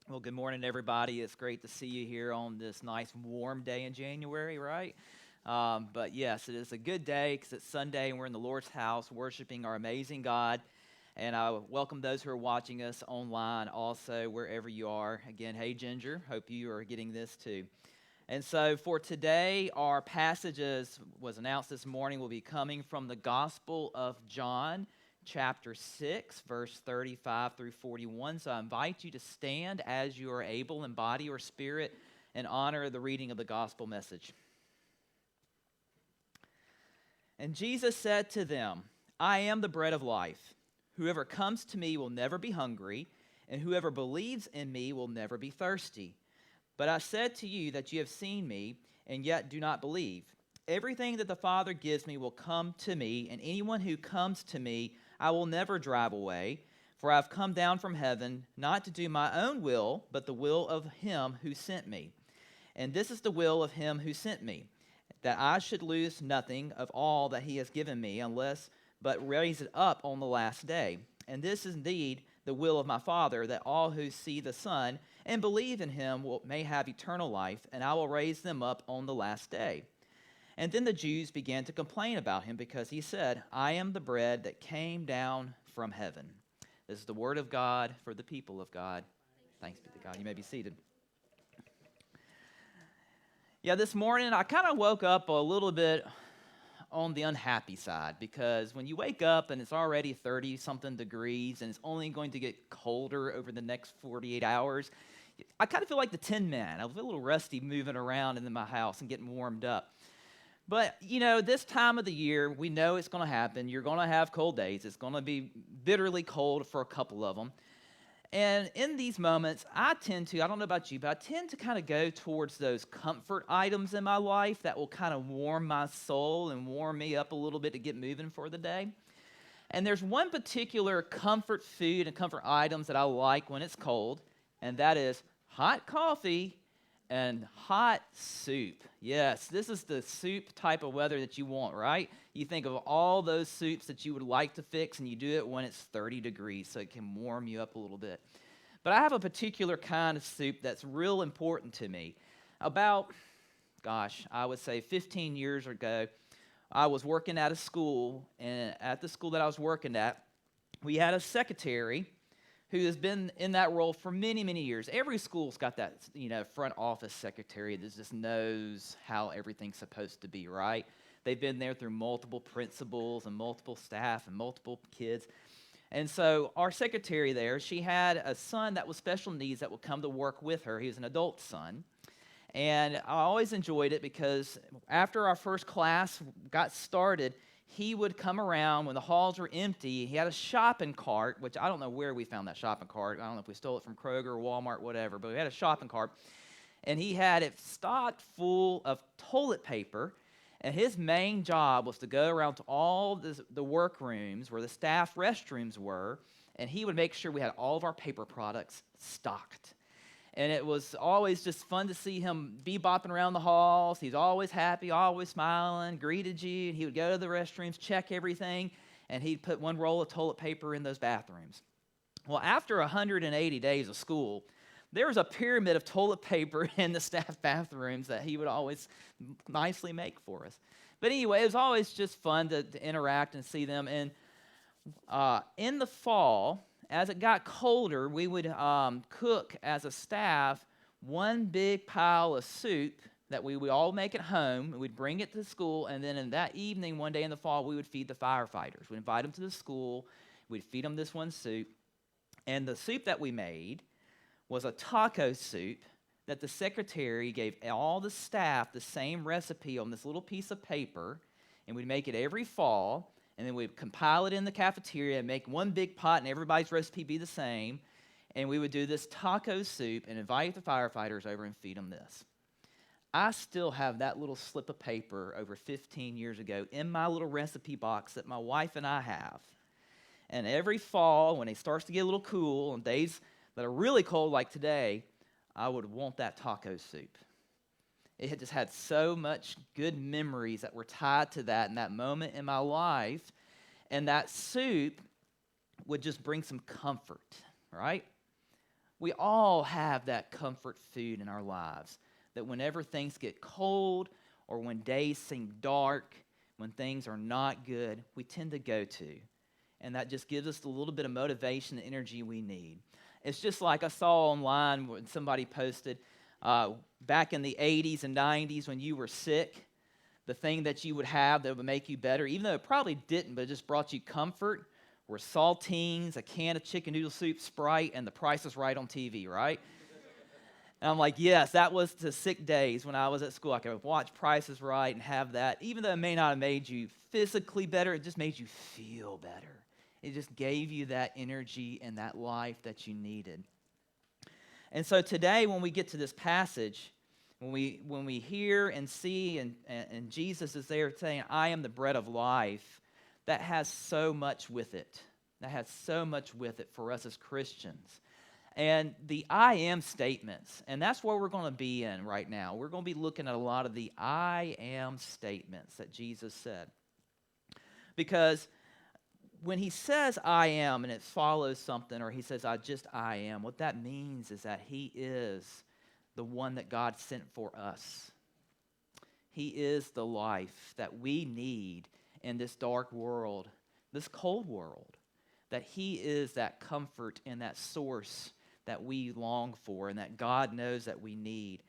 Well, good morning, everybody. It's great to see you here on this nice warm day in January, right? But yes, it is a good day because it's Sunday and we're in the Lord's house worshiping our amazing God. And I welcome those who are watching us online also, wherever you are. Again, hey, Ginger. Hope you are getting this too. And so for today, our passages was announced this morning will be coming from the Gospel of John, chapter 6, verse 35 through 41. So I invite you to stand as you are able in body or spirit in honor of the reading of the gospel message. And Jesus said to them, I am the bread of life. Whoever comes to me will never be hungry, and whoever believes in me will never be thirsty. But I said to you that you have seen me, and yet do not believe. Everything that the Father gives me will come to me, and anyone who comes to me I will never drive away. For I have come down from heaven, not to do my own will, but the will of him who sent me. And this is the will of him who sent me, that I should lose nothing of all that he has given me, but raise it up on the last day. And this is indeed the will of my Father, that all who see the Son and believe in him may have eternal life, and I will raise them up on the last day. And then the Jews began to complain about him because he said, I am the bread that came down from heaven. This is the word of God for the people of God. Thanks be to God. You may be seated. Yeah, this morning I kind of woke up a little bit on the unhappy side because when you wake up and it's already 30 something degrees and it's only going to get colder over the next 48 hours, I kind of feel like the Tin Man. I was a little rusty moving around in my house and getting warmed up. But, this time of the year, we know it's going to happen. You're going to have cold days. It's going to be bitterly cold for a couple of them. And in these moments, I don't know about you, but I tend to kind of go towards those comfort items in my life that will kind of warm my soul and warm me up a little bit to get moving for the day. And there's one particular comfort food and comfort items that I like when it's cold, and that is hot coffee and hot soup. Yes, this is the soup type of weather that you want, right? You think of all those soups that you would like to fix, and you do it when it's 30 degrees so it can warm you up a little bit. But I have a particular kind of soup that's real important to me. I would say 15 years ago, I was working at a school, and at the school that I was working at, we had a secretary who has been in that role for many, many years. Every school's got that, front office secretary that just knows how everything's supposed to be, right? They've been there through multiple principals and multiple staff and multiple kids. And so our secretary there, she had a son that was special needs that would come to work with her. He was an adult son. And I always enjoyed it because after our first class got started, he would come around when the halls were empty. He had a shopping cart, which I don't know where we found that shopping cart. I don't know if we stole it from Kroger or Walmart, whatever, but we had a shopping cart. And he had it stocked full of toilet paper. And his main job was to go around to all the workrooms where the staff restrooms were, and he would make sure we had all of our paper products stocked. And it was always just fun to see him bebopping around the halls. He's always happy, always smiling, greeted you. He would go to the restrooms, check everything, and he'd put one roll of toilet paper in those bathrooms. Well, after 180 days of school, there was a pyramid of toilet paper in the staff bathrooms that he would always nicely make for us. But anyway, it was always just fun to interact and see them. And in the fall, as it got colder, we would cook as a staff one big pile of soup that we would all make at home. We'd bring it to school, and then in that evening, one day in the fall, we would feed the firefighters. We'd invite them to the school. We'd feed them this one soup. And the soup that we made was a taco soup that the secretary gave all the staff the same recipe on this little piece of paper, and we'd make it every fall. And then we'd compile it in the cafeteria and make one big pot, and everybody's recipe be the same. And we would do this taco soup and invite the firefighters over and feed them this. I still have that little slip of paper over 15 years ago in my little recipe box that my wife and I have. And every fall, when it starts to get a little cool, on days that are really cold like today, I would want that taco soup. It had just had so much good memories that were tied to that in that moment in my life. And that soup would just bring some comfort, right? We all have that comfort food in our lives that whenever things get cold or when days seem dark, when things are not good, we tend to go to. And that just gives us a little bit of motivation and energy we need. It's just like I saw online when somebody posted back in the 80s and 90s when you were sick, the thing that you would have that would make you better, even though it probably didn't, but it just brought you comfort, were saltines, a can of chicken noodle soup, Sprite, and The Price is Right on TV, right? And I'm like, yes, that was the sick days when I was at school. I could watch Price is Right and have that. Even though it may not have made you physically better, it just made you feel better. It just gave you that energy and that life that you needed. And so today when we get to this passage, when we hear and see and Jesus is there saying, I am the bread of life, that has so much with it. That has so much with it for us as Christians. And the I am statements, and that's where we're going to be in right now. We're going to be looking at a lot of the I am statements that Jesus said. Because when he says I am and it follows something, or he says I am, what that means is that he is the one that God sent for us. He is the life that we need in this dark world, this cold world. That he is that comfort and that source that we long for and that God knows that we need.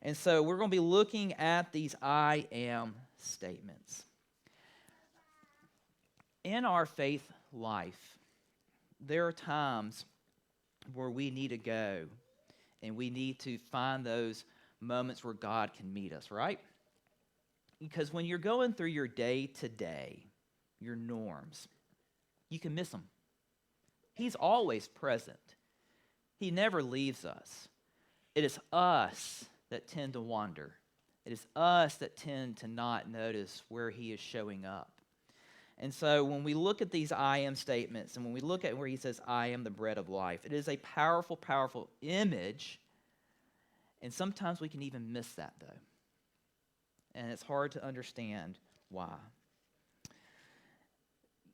And so we're going to be looking at these I am statements. In our faith life, there are times where we need to go and we need to find those moments where God can meet us, right? Because when you're going through your day-to-day, your norms, you can miss him. He's always present. He never leaves us. It is us that tend to wander. It is us that tend to not notice where he is showing up. And so when we look at these I am statements, and when we look at where he says, I am the bread of life, it is a powerful, powerful image. And sometimes we can even miss that, though. And it's hard to understand why.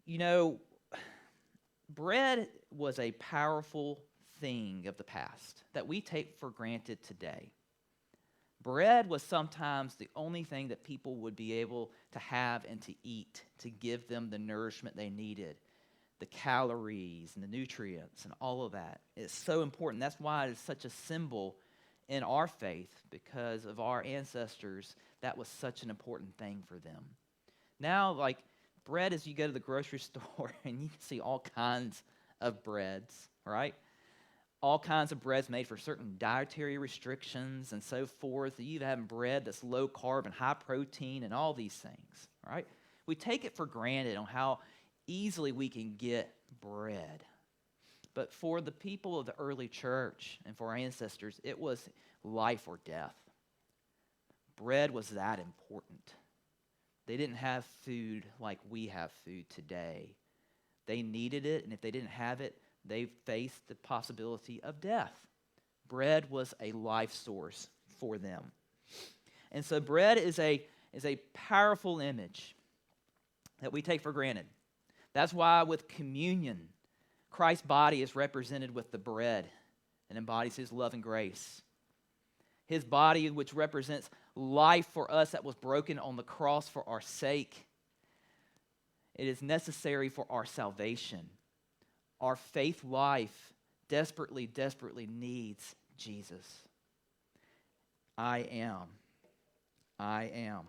You know, bread was a powerful thing of the past that we take for granted today. Bread was sometimes the only thing that people would be able to have and to eat to give them the nourishment they needed, the calories and the nutrients and all of that. It's so important. That's why it is such a symbol in our faith, because of our ancestors. That was such an important thing for them. Now, like bread, as you go to the grocery store and you can see all kinds of breads, right? All kinds of breads made for certain dietary restrictions and so forth. You have bread that's low carb and high protein and all these things, right? We take it for granted on how easily we can get bread. But for the people of the early church and for our ancestors, it was life or death. Bread was that important. They didn't have food like we have food today. They needed it, and if they didn't have it, they faced the possibility of death. Bread was a life source for them. And so bread is a powerful image that we take for granted. That's why with communion, Christ's body is represented with the bread and embodies his love and grace. His body, which represents life for us that was broken on the cross for our sake. It is necessary for our salvation. Our faith life desperately, desperately needs Jesus. I am. I am.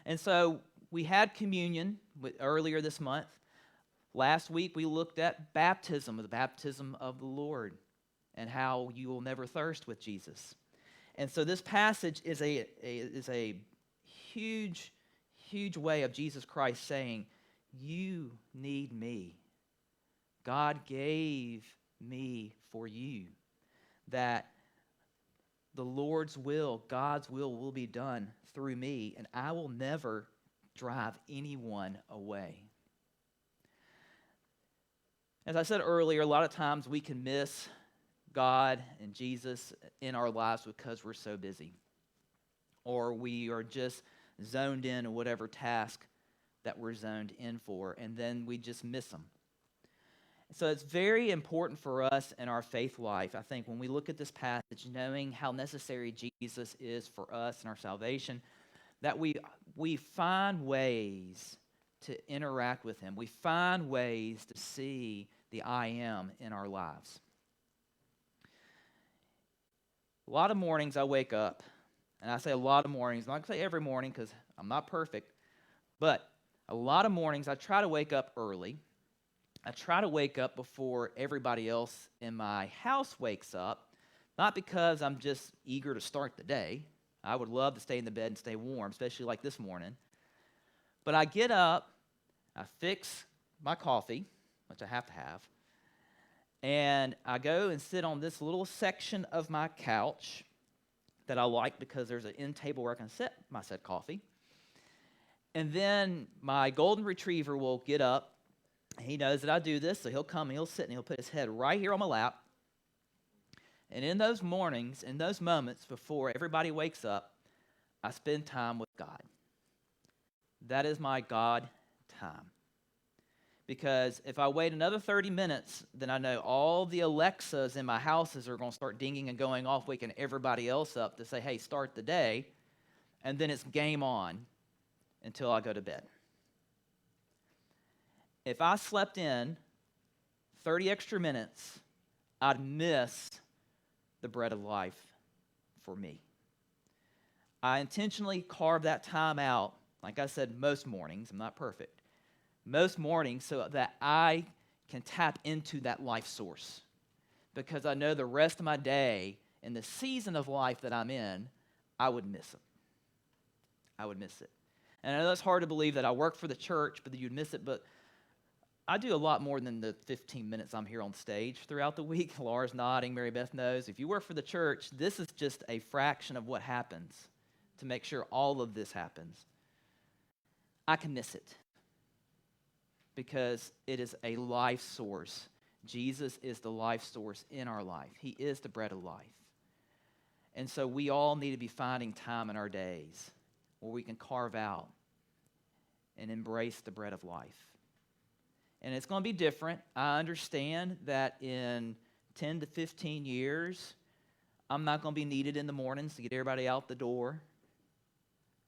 And so we had communion earlier this month. Last week we looked at baptism, the baptism of the Lord, and how you will never thirst with Jesus. And so this passage is a huge, huge way of Jesus Christ saying, you need me. God gave me for you, that the Lord's will, God's will be done through me, and I will never drive anyone away. As I said earlier, a lot of times we can miss God and Jesus in our lives because we're so busy, or we are just zoned in on whatever task that we're zoned in for, and then we just miss them. So it's very important for us in our faith life, I think, when we look at this passage, knowing how necessary Jesus is for us and our salvation, that we find ways to interact with him. We find ways to see the I am in our lives. A lot of mornings I wake up, and I say a lot of mornings, I'm not going to say every morning because I'm not perfect, but a lot of mornings I try to wake up early. I try to wake up before everybody else in my house wakes up, not because I'm just eager to start the day. I would love to stay in the bed and stay warm, especially like this morning. But I get up, I fix my coffee, which I have to have, and I go and sit on this little section of my couch that I like because there's an end table where I can set my said coffee. And then my golden retriever will get up. He knows that I do this, so he'll come and he'll sit and he'll put his head right here on my lap. And in those mornings, in those moments before everybody wakes up, I spend time with God. That is my God time. Because if I wait another 30 minutes, then I know all the Alexas in my houses are going to start dinging and going off, waking everybody else up to say, hey, start the day. And then it's game on until I go to bed. If I slept in 30 extra minutes, I'd miss the bread of life for me. I intentionally carve that time out, like I said, most mornings. I'm not perfect. Most mornings so that I can tap into that life source. Because I know the rest of my day, in the season of life that I'm in, I would miss it. I would miss it. And I know it's hard to believe that I work for the church, but that you'd miss it, but I do a lot more than the 15 minutes I'm here on stage throughout the week. Laura's nodding, Mary Beth knows. If you work for the church, this is just a fraction of what happens to make sure all of this happens. I can miss it because it is a life source. Jesus is the life source in our life. He is the bread of life. And so we all need to be finding time in our days where we can carve out and embrace the bread of life. And it's going to be different. I understand that in 10 to 15 years, I'm not going to be needed in the mornings to get everybody out the door.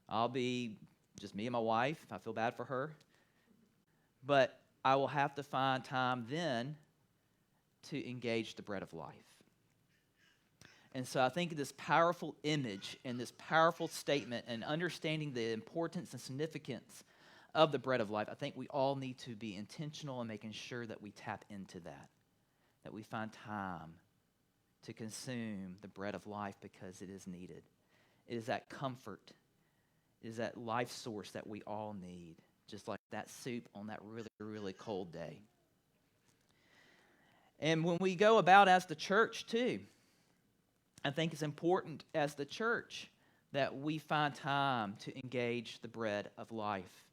I'll be just me and my wife. I feel bad for her. But I will have to find time then to engage the bread of life. And so I think this powerful image and this powerful statement and understanding the importance and significance of the bread of life, I think we all need to be intentional in making sure that we tap into that we find time to consume the bread of life because it is needed. It is that comfort, it is that life source that we all need, just like that soup on that really, really cold day. And when we go about as the church too, I think it's important as the church that we find time to engage the bread of life,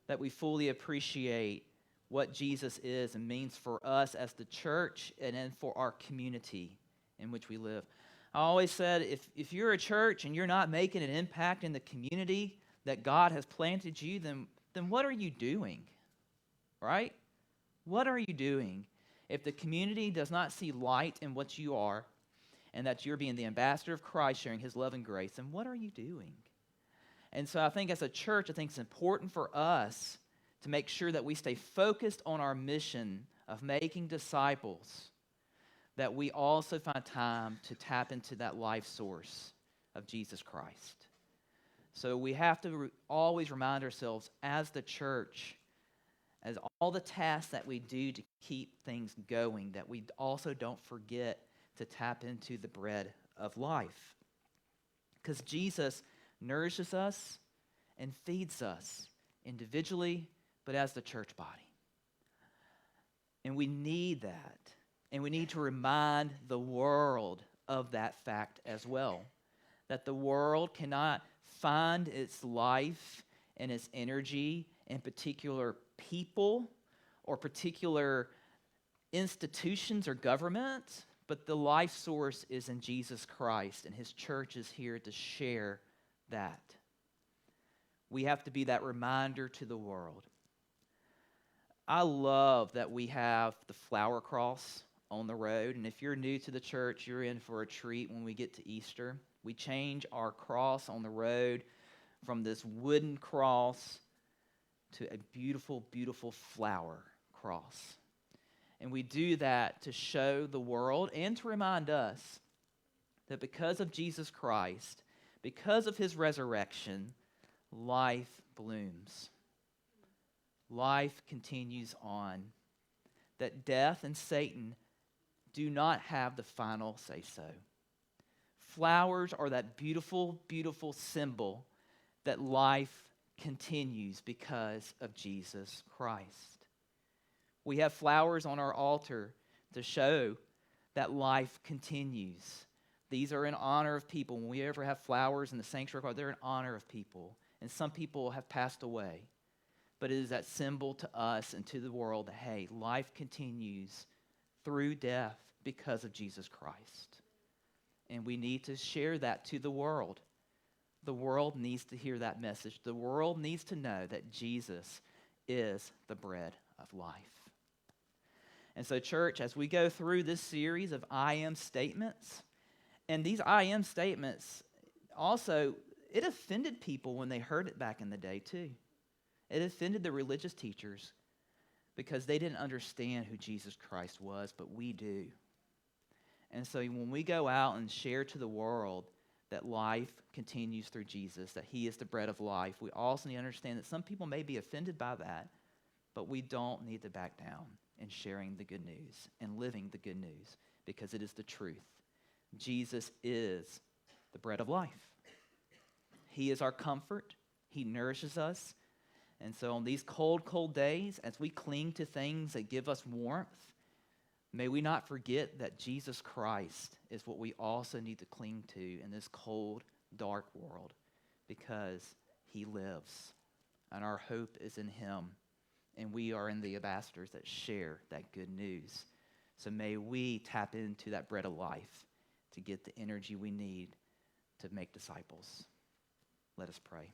that we fully appreciate what Jesus is and means for us as the church and then for our community in which we live. I always said, if you're a church and you're not making an impact in the community that God has planted you, then what are you doing, right? What are you doing? If the community does not see light in what you are and that you're being the ambassador of Christ, sharing his love and grace, then what are you doing? And so I think as a church, I think it's important for us to make sure that we stay focused on our mission of making disciples, that we also find time to tap into that life source of Jesus Christ. So we have to always remind ourselves as the church, as all the tasks that we do to keep things going, that we also don't forget to tap into the bread of life. Because Jesus nourishes us and feeds us individually, but as the church body. And we need that. And we need to remind the world of that fact as well. That the world cannot find its life and its energy in particular people or particular institutions or governments, but the life source is in Jesus Christ, and his church is here to share that. We have to be that reminder to the world. I love that we have the flower cross on the road. And if you're new to the church, you're in for a treat when we get to Easter. We change our cross on the road from this wooden cross to a beautiful, beautiful flower cross. And we do that to show the world and to remind us that because of Jesus Christ, because of his resurrection, life blooms. Life continues on. That death and Satan do not have the final say-so. Flowers are that beautiful, beautiful symbol that life continues because of Jesus Christ. We have flowers on our altar to show that life continues. These are in honor of people. When we ever have flowers in the sanctuary, they're in honor of people. And some people have passed away. But it is that symbol to us and to the world that, hey, life continues through death because of Jesus Christ. And we need to share that to the world. The world needs to hear that message. The world needs to know that Jesus is the bread of life. And so, church, as we go through this series of I am statements, and these I am statements also, it offended people when they heard it back in the day too. It offended the religious teachers because they didn't understand who Jesus Christ was, but we do. And so when we go out and share to the world that life continues through Jesus, that he is the bread of life, we also need to understand that some people may be offended by that, but we don't need to back down in sharing the good news and living the good news because it is the truth. Jesus is the bread of life. He is our comfort. He nourishes us. And so on these cold, cold days, as we cling to things that give us warmth, may we not forget that Jesus Christ is what we also need to cling to in this cold, dark world because he lives and our hope is in him. And we are in the ambassadors that share that good news. So may we tap into that bread of life to get the energy we need to make disciples. Let us pray.